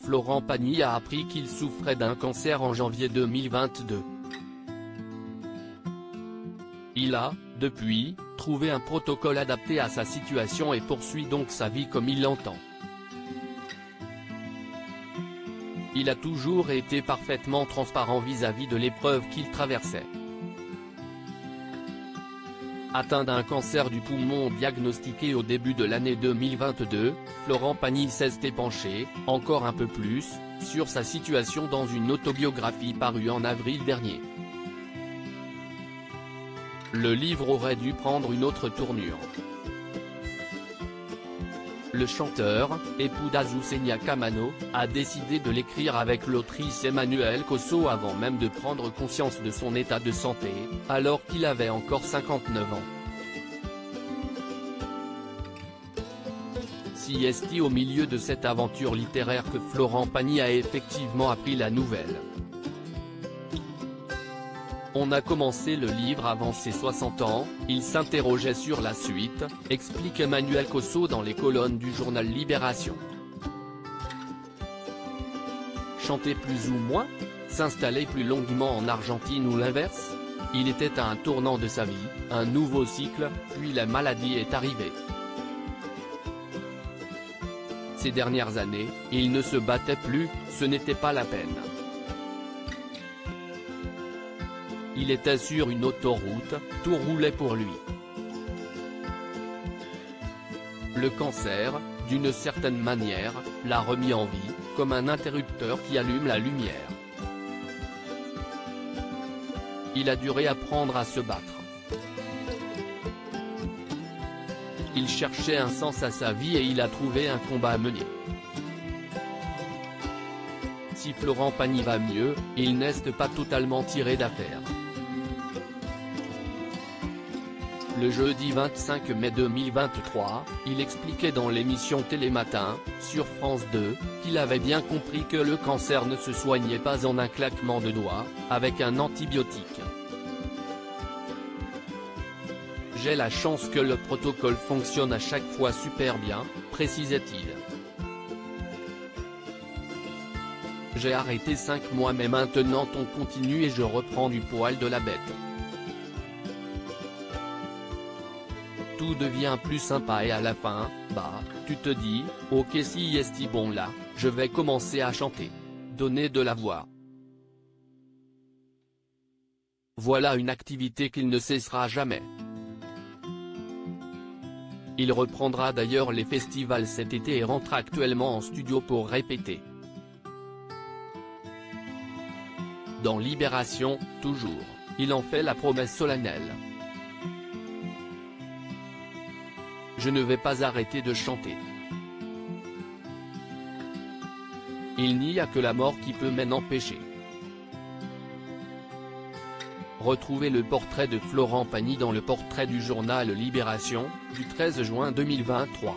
Florent Pagny a appris qu'il souffrait d'un cancer en janvier 2022. Il a, depuis, trouvé un protocole adapté à sa situation et poursuit donc sa vie comme il l'entend. Il a toujours été parfaitement transparent vis-à-vis de l'épreuve qu'il traversait. Atteint d'un cancer du poumon diagnostiqué au début de l'année 2022, Florent Pagny s'est penché, encore un peu plus, sur sa situation dans une autobiographie parue en avril dernier. Le livre aurait dû prendre une autre tournure. Le chanteur, époux d'Azucena Kamano, a décidé de l'écrire avec l'autrice Emmanuelle Cosso avant même de prendre conscience de son état de santé, alors qu'il avait encore 59 ans. C'est au milieu de cette aventure littéraire que Florent Pagny a effectivement appris la nouvelle. On a commencé le livre avant ses 60 ans, il s'interrogeait sur la suite, explique Emmanuelle Cosso dans les colonnes du journal Libération. Chanter plus ou moins? S'installer plus longuement en Argentine ou l'inverse? Il était à un tournant de sa vie, un nouveau cycle, puis la maladie est arrivée. Ces dernières années, il ne se battait plus, ce n'était pas la peine. Il était sur une autoroute, tout roulait pour lui. Le cancer, d'une certaine manière, l'a remis en vie, comme un interrupteur qui allume la lumière. Il a dû réapprendre à se battre. Il cherchait un sens à sa vie et il a trouvé un combat à mener. Si Florent Pagny va mieux, il n'est pas totalement tiré d'affaire. Le jeudi 25 mai 2023, il expliquait dans l'émission Télématin, sur France 2, qu'il avait bien compris que le cancer ne se soignait pas en un claquement de doigts, avec un antibiotique. J'ai la chance que le protocole fonctionne à chaque fois super bien, précisait-il. J'ai arrêté 5 mois mais maintenant on continue et je reprends du poil de la bête. Tout devient plus sympa et à la fin, tu te dis, ok si est bon là, je vais commencer à chanter. Donner de la voix. Voilà une activité qu'il ne cessera jamais. Il reprendra d'ailleurs les festivals cet été et rentre actuellement en studio pour répéter. Dans Libération, toujours, il en fait la promesse solennelle. Je ne vais pas arrêter de chanter. Il n'y a que la mort qui peut m'en empêcher. Retrouvez le portrait de Florent Pagny dans le portrait du journal Libération, du 13 juin 2023.